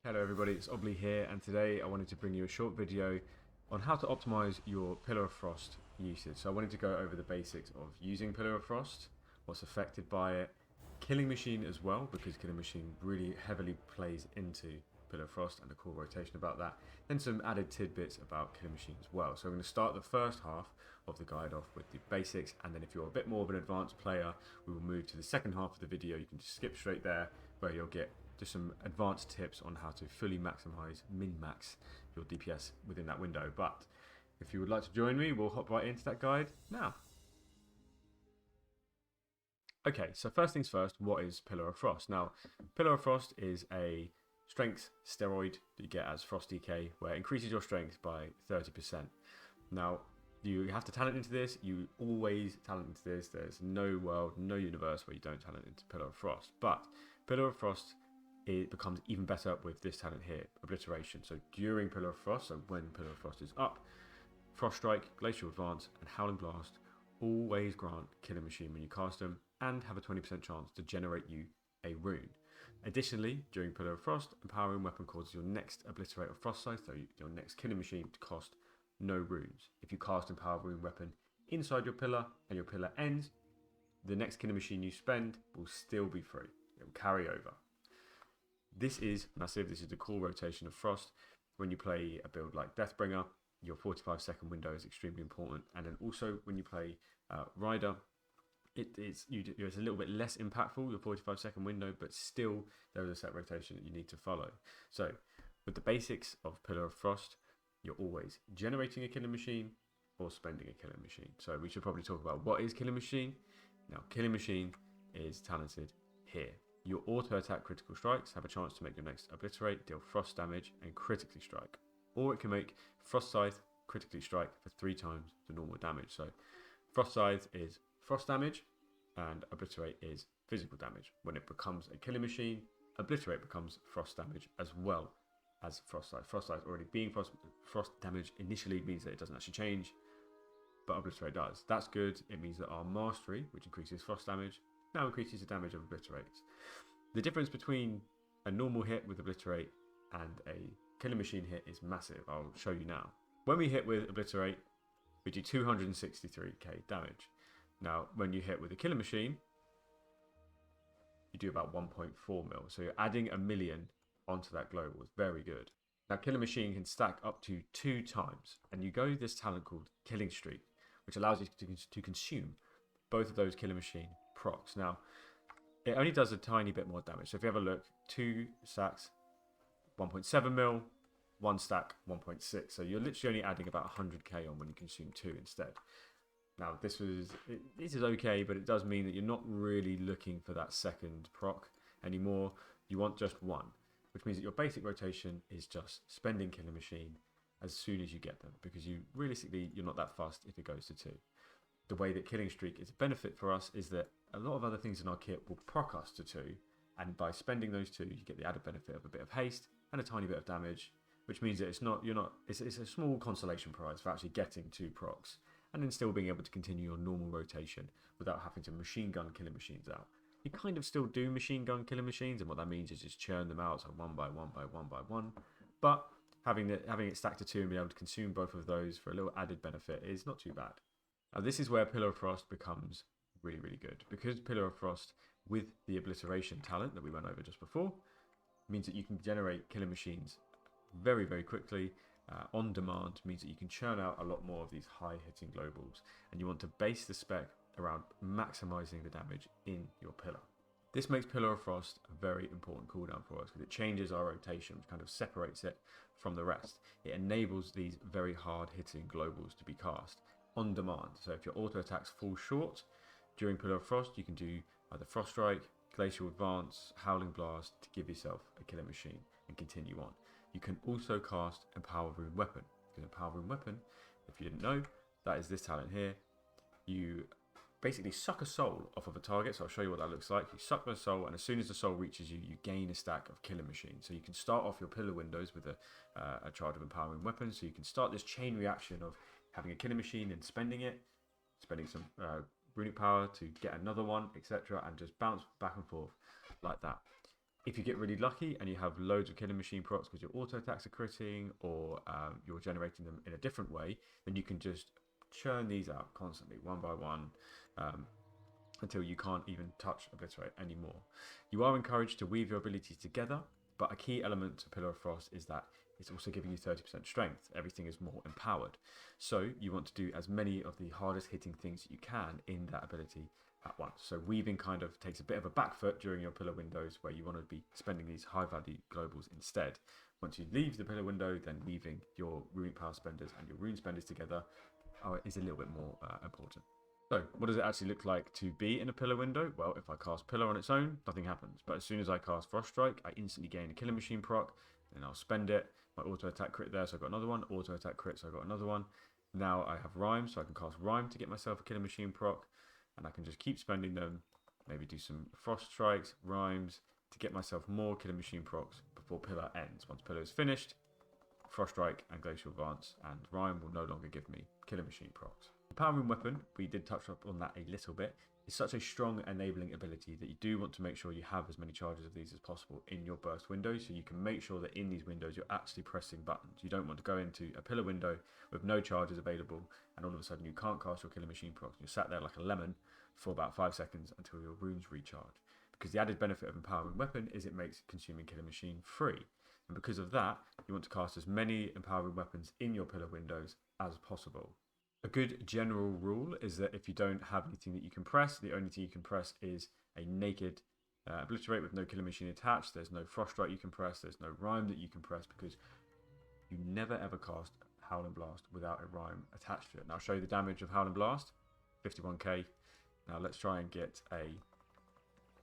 Hello everybody, it's Obley here, and today I wanted to bring you a short video on how to optimize your Pillar of Frost usage. So I wanted to go over the basics of using Pillar of Frost, what's affected by it, Killing Machine as well, because Killing Machine really heavily plays into Pillar of Frost and a cool rotation about that, then some added tidbits about Killing Machine as well. So I'm going to start the first half of the guide off with the basics, and then if you're a bit more of an advanced player, we will move to the second half of the video. You can just skip straight there, where you'll get just some advanced tips on how to fully maximize, min-max your DPS within that window. But if you would like to join me, we'll hop right into that guide now. Okay, so first things first, what is Pillar of Frost? Now, Pillar of Frost is a strength steroid that you get as Frost DK, where it increases your strength by 30%. Now, you have to talent into this, you always talent into this. There's no world, no universe where you don't talent into Pillar of Frost. But Pillar of Frost, it becomes even better with this talent here, Obliteration. So during Pillar of Frost, so when Pillar of Frost is up, Frost Strike, Glacial Advance, and Howling Blast always grant Killing Machine when you cast them, and have a 20% chance to generate you a rune. Additionally, during Pillar of Frost, Empowering Weapon causes your next Obliterate or Frost Scythe, so your next Killing Machine, to cost no runes. If you cast Empowering Weapon inside your pillar and your pillar ends, the next Killing Machine you spend will still be free. It will carry over. This is massive. This is the cool rotation of Frost. When you play a build like Deathbringer, your 45-second window is extremely important. And then also when you play Rider, it's a little bit less impactful, your 45-second window, but still there is a set rotation that you need to follow. So with the basics of Pillar of Frost, you're always generating a Killing Machine or spending a Killing Machine. So we should probably talk about what is Killing Machine. Now, Killing Machine is talented here. Your auto-attack critical strikes have a chance to make your next Obliterate, deal Frost damage, and critically strike. Or it can make Frost Scythe critically strike for 3 times the normal damage. So Frost Scythe is Frost damage, and Obliterate is physical damage. When it becomes a Killing Machine, Obliterate becomes Frost damage as well as Frost Scythe. Frost Scythe already being Frost damage initially means that it doesn't actually change, but Obliterate does. That's good. It means that our Mastery, which increases Frost damage, now increases the damage of Obliterates. The difference between a normal hit with Obliterate and a Killing Machine hit is massive. I'll show you now. When we hit with Obliterate, we do 263k damage. Now, when you hit with a Killing Machine, you do about 1.4 mil. So you're adding 1 million onto that global. It's very good. Now, Killing Machine can stack up to 2 times, and you go this talent called Killing Streak, which allows you to consume both of those Killing Machine procs. Now, it only does a tiny bit more damage. So if you have a look, 2 stacks, 1.7 mil, 1 stack, 1.6. So you're literally only adding about 100k on when you consume 2 instead. Now, this is okay, but it does mean that you're not really looking for that second proc anymore. You want just 1, which means that your basic rotation is just spending Killing Machine as soon as you get them, because you're not that fast if it goes to 2. The way that Killing Streak is a benefit for us is that a lot of other things in our kit will proc us to 2, and by spending those 2, you get the added benefit of a bit of haste and a tiny bit of damage, which means that it's a small consolation prize for actually getting 2 procs, and then still being able to continue your normal rotation without having to machine gun Killing Machines out. You kind of still do machine gun Killing Machines, and what that means is just churn them out, so 1 by 1 by 1 by 1. But having it stacked to 2 and being able to consume both of those for a little added benefit is not too bad. Now, this is where Pillar of Frost becomes really, really good, because Pillar of Frost with the Obliteration talent that we went over just before means that you can generate Killing Machines very, very quickly. On demand means that you can churn out a lot more of these high-hitting globals, and you want to base the spec around maximizing the damage in your pillar. This makes Pillar of Frost a very important cooldown for us, because it changes our rotation, which kind of separates it from the rest. It enables these very hard-hitting globals to be cast on demand. So if your auto attacks fall short during Pillar of Frost, you can do either Frost Strike, Glacial Advance, Howling Blast to give yourself a Killing Machine and continue on. You can also cast Empowering Weapon. Because Empowering Weapon, if you didn't know, that is this talent here. You basically suck a soul off of a target, so I'll show you what that looks like. You suck the soul, and as soon as the soul reaches you, you gain a stack of Killing Machine. So you can start off your pillar windows with a charge of Empowering Weapon, so you can start this chain reaction of having a Killing Machine and spending some runic power to get another one, etc., and just bounce back and forth like that. If you get really lucky and you have loads of killing machine procs because your auto attacks are critting, or you're generating them in a different way, then you can just churn these out constantly, one by one, until you can't even touch Obliterate anymore. You are encouraged to weave your abilities together, but a key element to Pillar of Frost is that it's also giving you 30% strength. Everything is more empowered. So you want to do as many of the hardest hitting things that you can in that ability at once. So weaving kind of takes a bit of a back foot during your pillar windows, where you want to be spending these high value globals instead. Once you leave the pillar window, then weaving your runic power spenders and your rune spenders together is a little bit more important. So what does it actually look like to be in a pillar window? Well, if I cast pillar on its own, nothing happens. But as soon as I cast Frost Strike, I instantly gain a killing machine proc, and I'll spend it. My auto attack crit there, so I got another one. Auto attack crit, so I got another one. Now I have Rhyme, so I can cast Rhyme to get myself a killing machine proc, and I can just keep spending them. Maybe do some Frost Strikes, Rhymes to get myself more killing machine procs before pillar ends. Once pillar is finished, Frost Strike and Glacial Advance and Rhyme will no longer give me killing machine procs. Empowering Weapon, we did touch up on that a little bit, is such a strong enabling ability that you do want to make sure you have as many charges of these as possible in your burst window, so you can make sure that in these windows you're actually pressing buttons. You don't want to go into a pillar window with no charges available and all of a sudden you can't cast your killing machine procs. You're sat there like a lemon for about 5 seconds until your runes recharge. Because the added benefit of Empowering Weapon is it makes consuming killing machine free. And because of that, you want to cast as many Empowering Weapons in your pillar windows as possible. A good general rule is that if you don't have anything that you can press, the only thing you can press is a naked Obliterate with no killing machine attached. There's no Frost Strike you can press, there's no Rhyme that you can press, because you never ever cast Howling Blast without a Rhyme attached to it. Now I'll show you the damage of Howling Blast, 51k. Now let's try and get a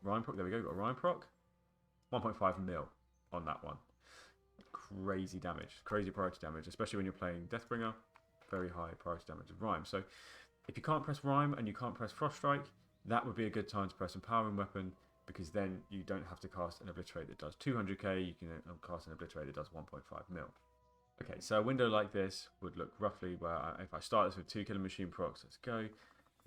Rhyme proc. There we go, got a Rhyme proc. 1.5 mil on that one. Crazy damage, crazy priority damage, especially when you're playing Deathbringer. Very high priority damage of Rhyme. So if you can't press Rhyme and you can't press Frost Strike, that would be a good time to press Empowering Weapon, because then you don't have to cast an Obliterate that does 200k, you can cast an Obliterate that does 1.5 mil. Okay, so a window like this would look roughly where if I start this with 2 killing machine procs, let's go. I'm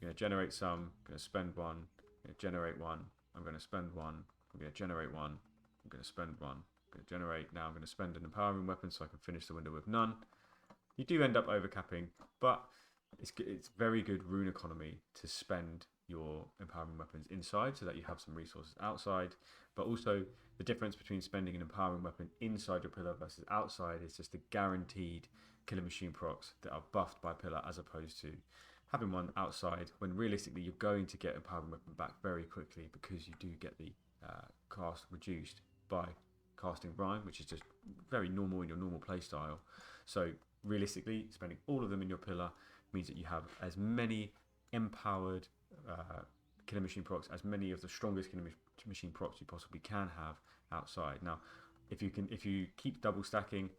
going to generate some, I'm going to spend one, I'm going to generate one, I'm going to spend one, I'm going to generate one, I'm going to spend one, I'm going to generate. Now I'm going to spend an Empowering Weapon so I can finish the window with none. You do end up overcapping, but it's very good rune economy to spend your Empowering Weapons inside so that you have some resources outside. But also the difference between spending an Empowering Weapon inside your pillar versus outside is just the guaranteed killing machine procs that are buffed by pillar, as opposed to having one outside when realistically you're going to get Empowering Weapon back very quickly, because you do get the cast reduced by casting Rhyme, which is just very normal in your normal playstyle. So realistically, spending all of them in your pillar means that you have as many empowered killing machine procs, as many of the strongest killing machine procs you possibly can have outside. Now, if you keep double stacking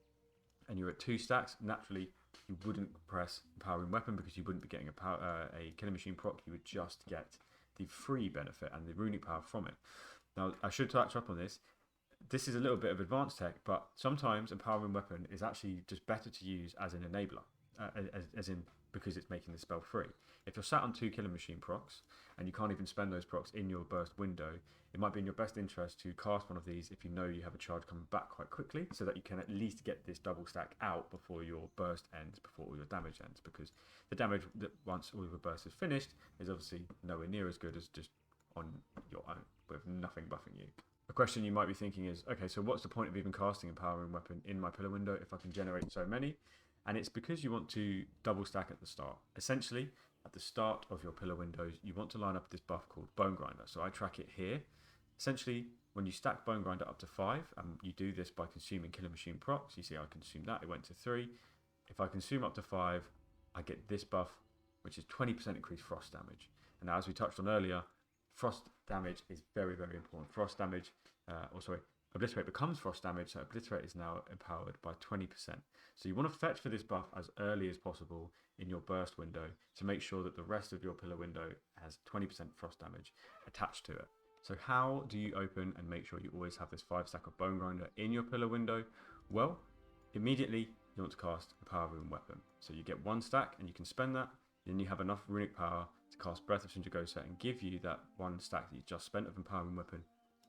and you're at 2 stacks, naturally you wouldn't press Empowering Weapon because you wouldn't be getting a killing machine proc. You would just get the free benefit and the runic power from it. Now, I should touch up on this. This is a little bit of advanced tech, but sometimes Empowering Weapon is actually just better to use as an enabler, as in because it's making the spell free. If you're sat on 2 killing machine procs and you can't even spend those procs in your burst window, it might be in your best interest to cast one of these if you know you have a charge coming back quite quickly, so that you can at least get this double stack out before your burst ends, before all your damage ends, because the damage that once all of your burst is finished is obviously nowhere near as good as just on your own with nothing buffing you. A question you might be thinking is, okay, so what's the point of even casting Empowering Weapon in my pillar window if I can generate so many? And it's because you want to double stack at the start. Essentially, at the start of your pillar windows, you want to line up this buff called Bone Grinder. So I track it here. Essentially, when you stack Bone Grinder up to 5, you do this by consuming Killer Machine procs. You see I consumed that, it went to 3. If I consume up to 5, I get this buff, which is 20% increased frost damage. And now, as we touched on earlier, frost damage is very, very important. Frost damage, Obliterate becomes frost damage, so Obliterate is now empowered by 20%. So you want to fetch for this buff as early as possible in your burst window to make sure that the rest of your pillar window has 20% frost damage attached to it. So how do you open and make sure you always have this 5 stack of Bone Grinder in your pillar window? Well, immediately you want to cast Empowering Weapon. So you get 1 stack and you can spend that, then you have enough runic power to cast Breath of Sindragosa and give you that 1 stack that you just spent of Empowering Weapon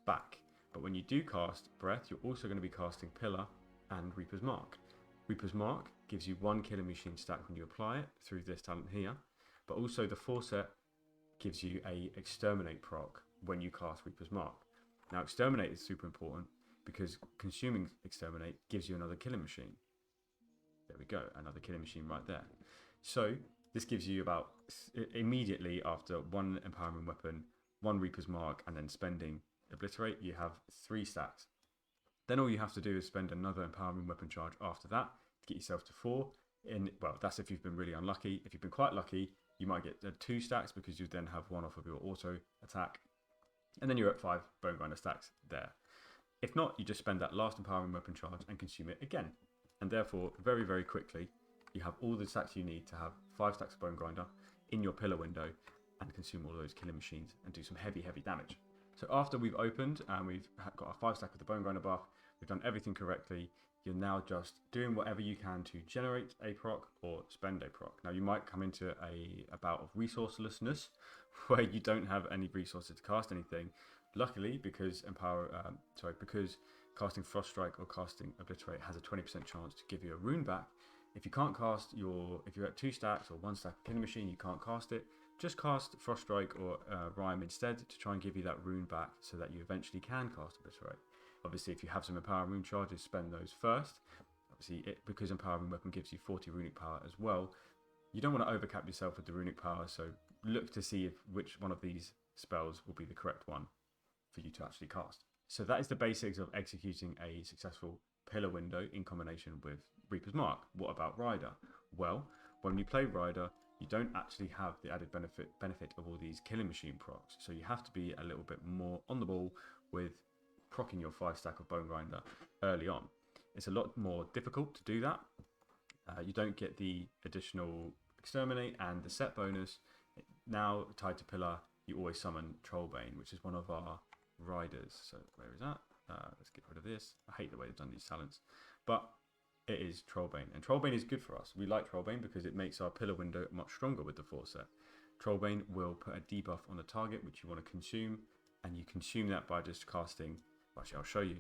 back. But when you do cast Breath, you're also going to be casting Pillar and Reaper's Mark. Reaper's Mark gives you 1 Killing Machine stack when you apply it through this talent here, but also the Forset gives you a Exterminate proc when you cast Reaper's Mark. Now Exterminate is super important because consuming Exterminate gives you another Killing Machine. There we go, another Killing Machine right there. So this gives you about, immediately after 1 Empowering Weapon, 1 Reaper's Mark, and then spending Obliterate, you have 3 stacks. Then all you have to do is spend another Empowering Weapon charge after that to get yourself to 4. Well, that's if you've been really unlucky. If you've been quite lucky, you might get 2 stacks because you then have 1 off of your auto attack. And then you're at 5 Bone Grinder stacks there. If not, you just spend that last Empowering Weapon charge and consume it again. And therefore, very, very quickly, you have all the stacks you need to have 5 stacks of Bone Grinder in your pillar window and consume all those Killing Machines and do some heavy, heavy damage. So after we've opened and we've got our 5 stack of the Bone Grinder buff, we've done everything correctly, you're now just doing whatever you can to generate a proc or spend a proc. Now you might come into a bout of resourcelessness where you don't have any resources to cast anything. Luckily, because because casting Frost Strike or casting Obliterate has a 20% chance to give you a rune back. If you can't cast if you're at 2 stacks or 1 stack of Killing Machine, you can't cast it. Just cast Frost Strike or Rhyme instead to try and give you that rune back so that you eventually can cast Obliterate. Obviously, if you have some Empowering Rune charges, spend those first. Obviously, because Empowering Weapon gives you 40 runic power as well, you don't want to overcap yourself with the runic power, so look to see which one of these spells will be the correct one for you to actually cast. So that is the basics of executing a successful pillar window in combination with Reaper's Mark. What about Rider? Well, when you play Rider, you don't actually have the added benefit of all these Killing Machine procs, so you have to be a little bit more on the ball with proccing your 5 stack of Bone Grinder early on. It's a lot more difficult to do that. You don't get the additional Exterminate and the set bonus. Now tied to Pillar, you always summon Trollbane, which is one of our riders. So where is that? Let's get rid of this. I hate the way they've done these talents, but it is Trollbane, and Trollbane is good for us. We like Trollbane because it makes our pillar window much stronger with the Forset. Trollbane will put a debuff on the target which you want to consume, and you consume that by just casting. Actually, I'll show you.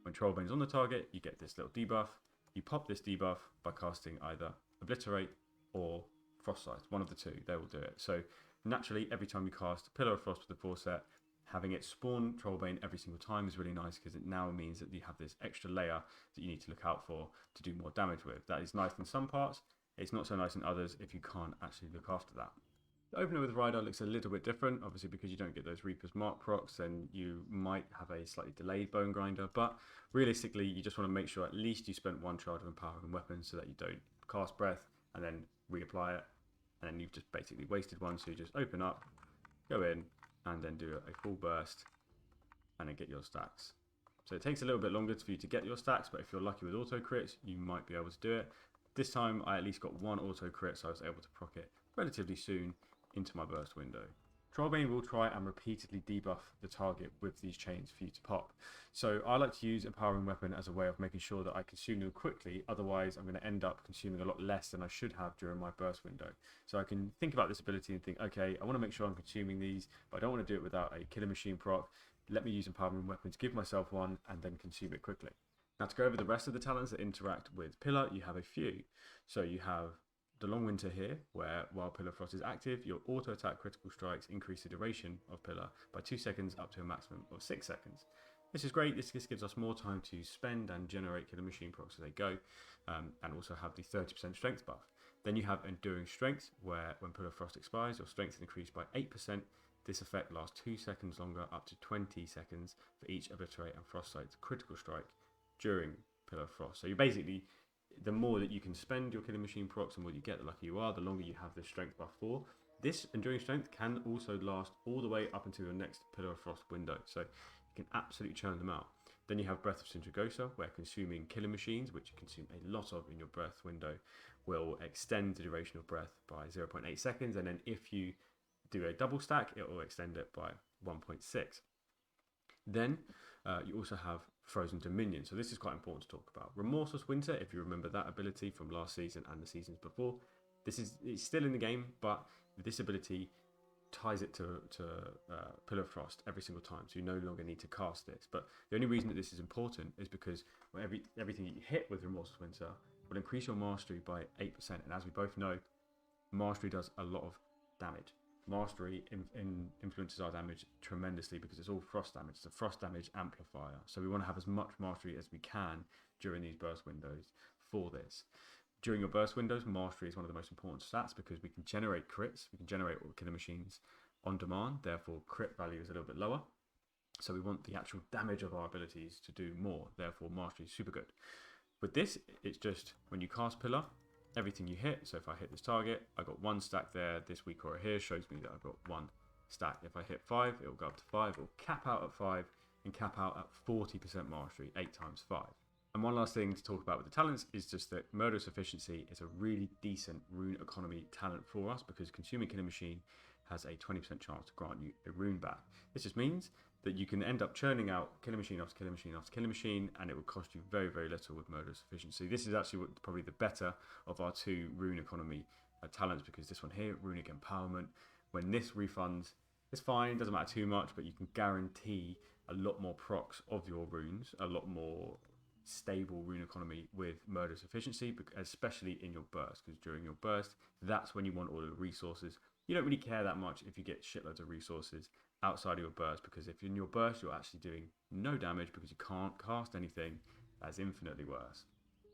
When Trollbane is on the target, you get this little debuff. You pop this debuff by casting either Obliterate or Frostbite, one of the two. They will do it. So naturally, every time you cast Pillar of Frost with the Forset, having it spawn Trollbane every single time is really nice because it now means that you have this extra layer that you need to look out for to do more damage with. That is nice in some parts. It's not so nice in others if you can't actually look after that. The opener with Rider looks a little bit different, obviously because you don't get those Reaper's Mark procs, then you might have a slightly delayed Bone Grinder, but realistically you just want to make sure at least you spent 1 charge of Empowering Weapon so that you don't cast Breath and then reapply it, and then you've just basically wasted 1, so you just open up, go in, and then do a full burst, and then get your stacks. So it takes a little bit longer for you to get your stacks, but if you're lucky with auto crits, you might be able to do it. This time I at least got 1 auto crit, so I was able to proc it relatively soon into my burst window. Trollbane will try and repeatedly debuff the target with these chains for you to pop. So I like to use Empowering Weapon as a way of making sure that I consume them quickly, otherwise I'm going to end up consuming a lot less than I should have during my burst window. So I can think about this ability and think, okay, I want to make sure I'm consuming these, but I don't want to do it without a Killing Machine proc. Let me use Empowering Weapon to give myself 1 and then consume it quickly. Now to go over the rest of the talents that interact with Pillar, you have a few. So you have the Long Winter here, where while Pillar Frost is active, your auto attack critical strikes increase the duration of Pillar by 2 seconds up to a maximum of 6 seconds. This is great. This gives us more time to spend and generate Killing Machine procs as they go, and also have the 30% strength buff. Then you have Enduring Strength, where when Pillar Frost expires, your strength is increased by 8%. This effect lasts 2 seconds longer, up to 20 seconds for each Obliterate and Frostbite critical strike during Pillar Frost. So you basically, the more that you can spend your Killing Machine procs and more you get, the luckier you are, the longer you have this strength buff for. This Enduring Strength can also last all the way up until your next Pillar of Frost window, so you can absolutely churn them out. Then you have Breath of Sindragosa, where consuming Killing Machines, which you consume a lot of in your Breath window, will extend the duration of Breath by 0.8 seconds, and then if you do a double stack, it will extend it by 1.6. Then you also have Frozen Dominion. So this is quite important to talk about. Remorseless Winter, if you remember that ability from last season and the seasons before, it's still in the game, but this ability ties it to Pillar of Frost every single time, so you no longer need to cast this. But the only reason that this is important is because everything that you hit with Remorseless Winter will increase your mastery by 8%, and as we both know, mastery does a lot of damage. Mastery influences our damage tremendously because it's all frost damage. It's a frost damage amplifier, so we want to have as much mastery as we can during these burst windows for this. During your burst windows, mastery is one of the most important stats because we can generate crits, we can generate killer machines on demand, therefore crit value is a little bit lower. So we want the actual damage of our abilities to do more, therefore mastery is super good. With this, it's just when you cast Pillar, everything you hit, so if I hit this target, I got 1 stack there, this weak aura here shows me that I've got 1 stack. If I hit 5, it will go up to 5, it will cap out at 5, and cap out at 40% mastery, 8 times 5. And one last thing to talk about with the talents is just that Murderous Efficiency is a really decent rune economy talent for us because consuming Killer Machine has a 20% chance to grant you a rune back. This just means that you can end up churning out Killer Machine after Killer Machine after Killer Machine, and it will cost you very, very little with Murderous Efficiency. This is actually probably the better of our 2 rune economy talents because this one here, Runic Empowerment, when this refunds, it's fine, doesn't matter too much, but you can guarantee a lot more procs of your runes, a lot more stable rune economy with Murderous Efficiency, especially in your burst, because during your burst, that's when you want all the resources. You don't really care that much if you get shitloads of resources outside of your burst, because if in your burst you're actually doing no damage because you can't cast anything, that's infinitely worse.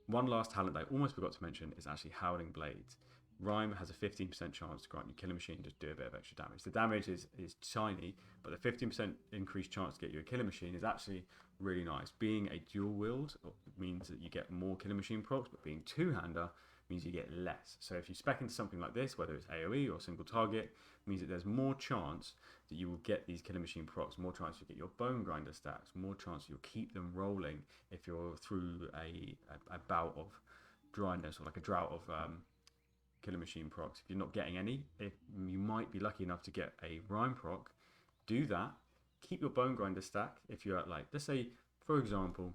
One last talent I almost forgot to mention is actually Howling Blades. Rhyme has a 15% chance to grant you Killer Machine, just do a bit of extra damage. The damage is tiny, but the 15% increased chance to get you a Killer Machine is actually really nice. Being a dual wield means that you get more Killer Machine procs, but being two-hander means you get less. So if you spec into something like this, whether it's AoE or single target, means that there's more chance that you will get these Killer Machine procs, more chance you'll get your Bone Grinder stacks, more chance you'll keep them rolling if you're through a bout of dryness or like a drought of Killer Machine procs. If you're not getting any, you might be lucky enough to get a Rhyme proc. Do that. Keep your Bone Grinder stack. If you're at, like, let's say, for example,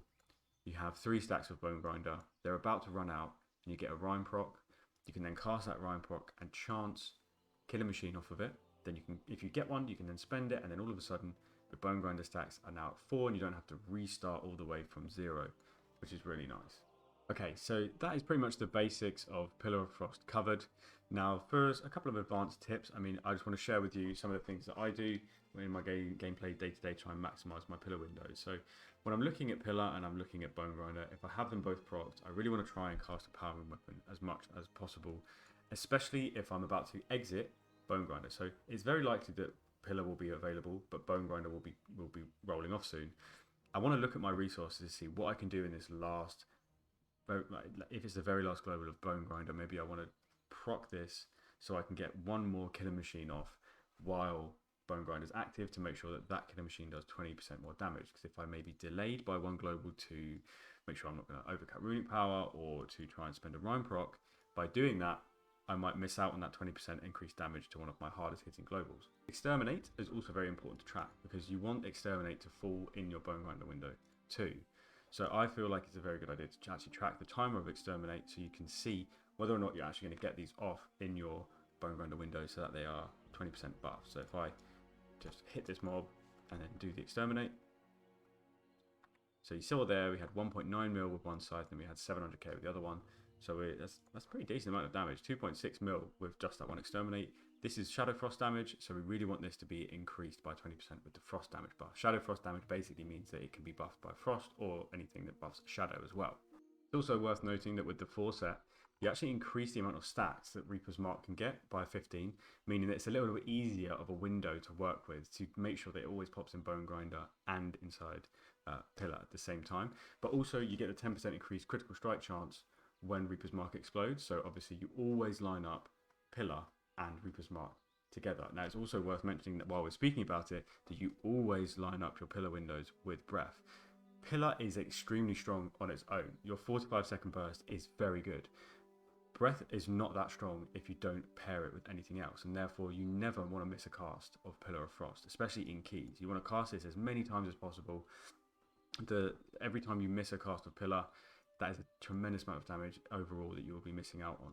you have 3 stacks of Bone Grinder, they're about to run out, and you get a Rhyme proc. You can then cast that Rhyme proc and chance Killer Machine off of it. Then you can, if you get one, you can then spend it, and then all of a sudden, the Bone Grinder stacks are now at 4, and you don't have to restart all the way from 0, which is really nice. Okay, so that is pretty much the basics of Pillar of Frost covered. Now, first, a couple of advanced tips. I mean, I just want to share with you some of the things that I do in my gameplay day-to-day, try and maximize my Pillar windows. So when I'm looking at Pillar and I'm looking at Bone Grinder, if I have them both procced, I really want to try and cast a Powering Weapon as much as possible, especially if I'm about to exit Bone Grinder. So it's very likely that Pillar will be available, but Bone Grinder will be rolling off soon. I want to look at my resources to see what I can do in this last, if it's the very last global of Bone Grinder, maybe I want to proc this so I can get one more Killer Machine off while Bone Grinder is active to make sure that that Killer Machine does 20% more damage. Because if I may be delayed by one global to make sure I'm not going to overcut Runic Power or to try and spend a Rhyme proc, by doing that, I might miss out on that 20% increased damage to one of my hardest hitting globals. Exterminate is also very important to track because you want Exterminate to fall in your Bone Grinder window too. So I feel like it's a very good idea to actually track the timer of Exterminate so you can see whether or not you're actually going to get these off in your Bone Grinder window so that they are 20% buff. So if I just hit this mob and then do the Exterminate. So you saw there we had 1.9 mil with one side, then we had 700k with the other one. So that's a pretty decent amount of damage, 2.6 mil with just that one Exterminate. This is Shadow Frost damage, so we really want this to be increased by 20% with the Frost damage buff. Shadow Frost damage basically means that it can be buffed by Frost or anything that buffs Shadow as well. It's also worth noting that with the 4 set, you actually increase the amount of stacks that Reaper's Mark can get by 15, meaning that it's a little bit easier of a window to work with to make sure that it always pops in Bone Grinder and inside Pillar at the same time. But also you get a 10% increased critical strike chance when Reaper's Mark explodes, so obviously you always line up Pillar and Reaper's Mark together. Now it's also worth mentioning that while we're speaking about it, that you always line up your Pillar windows with Breath. Pillar is extremely strong on its own. Your 45-second burst is very good. Breath is not that strong if you don't pair it with anything else, and therefore you never want to miss a cast of Pillar of Frost, especially in keys. You want to cast this as many times as possible. Every time you miss a cast of Pillar, that is a tremendous amount of damage overall that you will be missing out on.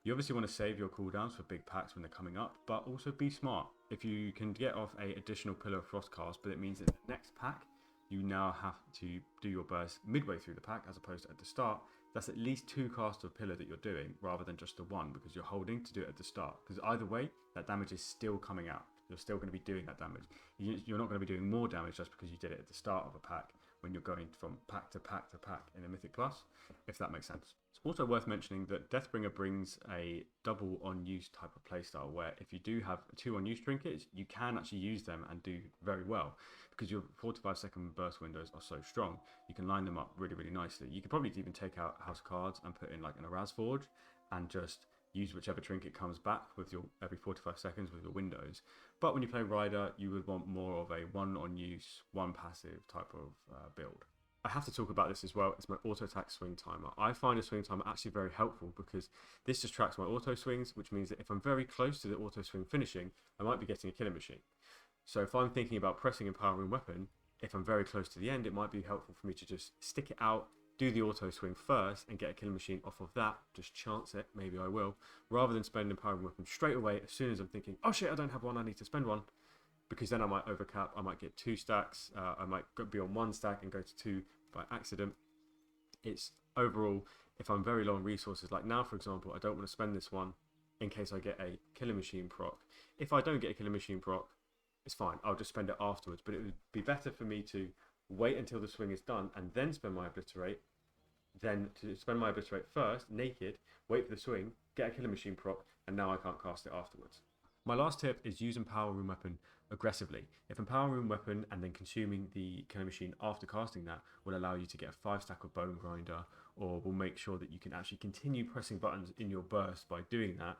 You obviously want to save your cooldowns for big packs when they're coming up, but also be smart. If you can get off a additional Pillar of Frost cast, but it means that the next pack, you now have to do your burst midway through the pack as opposed to at the start. That's at least 2 casts of Pillar that you're doing rather than just the 1, because you're holding to do it at the start. Because either way, that damage is still coming out. You're still going to be doing that damage. You're not going to be doing more damage just because you did it at the start of a pack when you're going from pack to pack to pack in a Mythic Plus, if that makes sense. It's also worth mentioning that Deathbringer brings a double on use type of playstyle where if you do have 2 on use trinkets, you can actually use them and do very well because your 4 to 5 second burst windows are so strong. You can line them up really, really nicely. You could probably even take out House Cards and put in like an Araz Forge and just use whichever trinket comes back with your every 4 to 5 seconds with your windows. But when you play Rider, you would want more of a 1 on use, 1 passive type of build. I have to talk about this as well. It's my auto attack swing timer. I find a swing timer actually very helpful because this just tracks my auto swings, which means that if I'm very close to the auto swing finishing, I might be getting a killing machine. So if I'm thinking about pressing Empowering Weapon, if I'm very close to the end, it might be helpful for me to just stick it out, do the auto swing first and get a killing machine off of that, just chance it, maybe I will, rather than spend Empowering Weapon straight away as soon as I'm thinking, oh shit, I don't have one, I need to spend one, because then I might overcap, I might get 2 stacks, I might be on 1 stack and go to 2 by accident. It's overall, if I'm very low on resources, like now for example, I don't want to spend this one in case I get a killing machine proc. If I don't get a killing machine proc, it's fine, I'll just spend it afterwards, but it would be better for me to wait until the swing is done and then spend my Obliterate, then to spend my Obliterate first, naked, wait for the swing, get a killing machine proc, and now I can't cast it afterwards. My last tip is use Empowering Weapon aggressively. If Empowering Weapon and then consuming the killing machine after casting that will allow you to get a 5 stack of Bone Grinder, or will make sure that you can actually continue pressing buttons in your burst by doing that,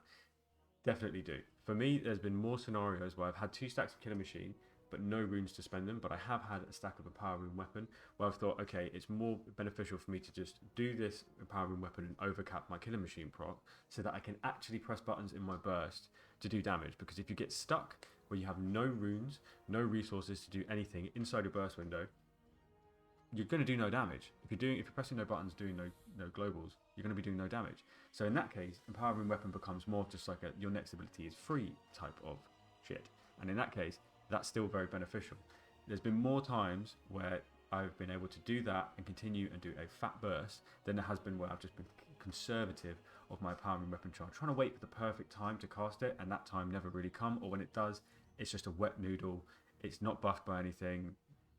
definitely do. For me, there's been more scenarios where I've had 2 stacks of killing machine, but no runes to spend them, but I have had a stack of Empowering Weapon where I've thought, okay, it's more beneficial for me to just do this Empowering Weapon and overcap my killing machine proc so that I can actually press buttons in my burst to do damage, because if you get stuck where you have no runes, no resources to do anything inside your burst window, you're going to do no damage. If you're pressing no buttons, doing no globals, you're going to be doing no damage. So in that case, Empowering Weapon becomes more just like your next ability is free type of shit, and in that case, that's still very beneficial. There's been more times where I've been able to do that and continue and do a fat burst than there has been where I've just been conservative of my Empowering Weapon charge, trying to wait for the perfect time to cast it, and that time never really come, or when it does, it's just a wet noodle, it's not buffed by anything,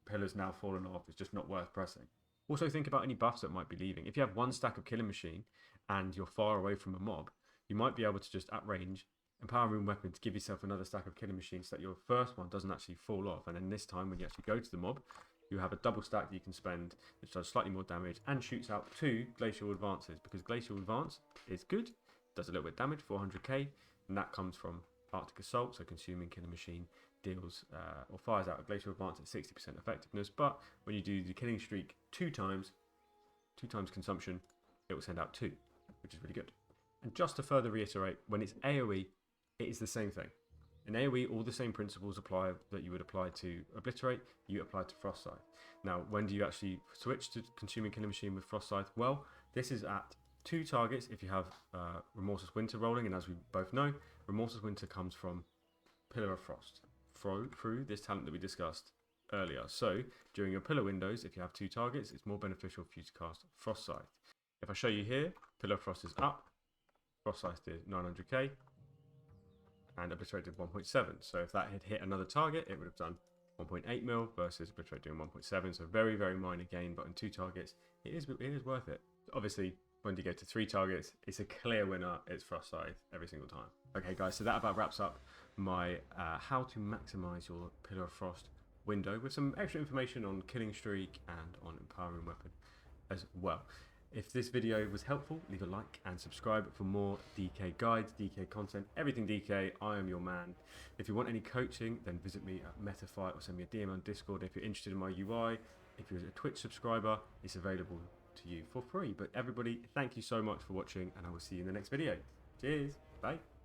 Pillar's now fallen off, it's just not worth pressing. Also think about any buffs that might be leaving. If you have 1 stack of killing machine and you're far away from a mob, you might be able to just at range Empowering Weapon to give yourself another stack of killing machines so that your first one doesn't actually fall off, and then this time when you actually go to the mob, you have a double stack that you can spend, which does slightly more damage and shoots out 2 Glacial Advances, because Glacial Advance is good, does a little bit of damage, 400k, and that comes from Arctic Assault, so consuming killing machine deals or fires out a Glacial Advance at 60% effectiveness, but when you do the killing streak 2 times consumption, it will send out 2, which is really good. And just to further reiterate, when it's AoE, it is the same thing. In AoE, all the same principles apply that you would apply to Obliterate, you apply to Frost Scythe. Now, when do you actually switch to consuming killing machine with Frost Scythe? Well, this is at 2 targets if you have Remorseless Winter rolling, and as we both know, Remorseless Winter comes from Pillar of Frost through this talent that we discussed earlier. So, during your Pillar windows, if you have 2 targets, it's more beneficial for you to cast Frost Scythe. If I show you here, Pillar of Frost is up, Frost Scythe did 900k, and Obliterate did 1.7. So if that had hit another target, it would have done 1.8 mil versus Obliterate doing 1.7. So very, very minor gain, but on 2 targets, it is worth it. Obviously, when you go to 3 targets, it's a clear winner. It's Frost Scythe every single time. Okay, guys, so that about wraps up my how to maximize your Pillar of Frost window with some extra information on Killing Streak and on Empowering Weapon as well. If this video was helpful, leave a like and subscribe for more DK guides, DK content, everything DK. I am your man. If you want any coaching, then visit me at Metafight or send me a DM on Discord. If you're interested in my UI, if you're a Twitch subscriber, it's available to you for free. But everybody, thank you so much for watching, and I will see you in the next video. Cheers. Bye.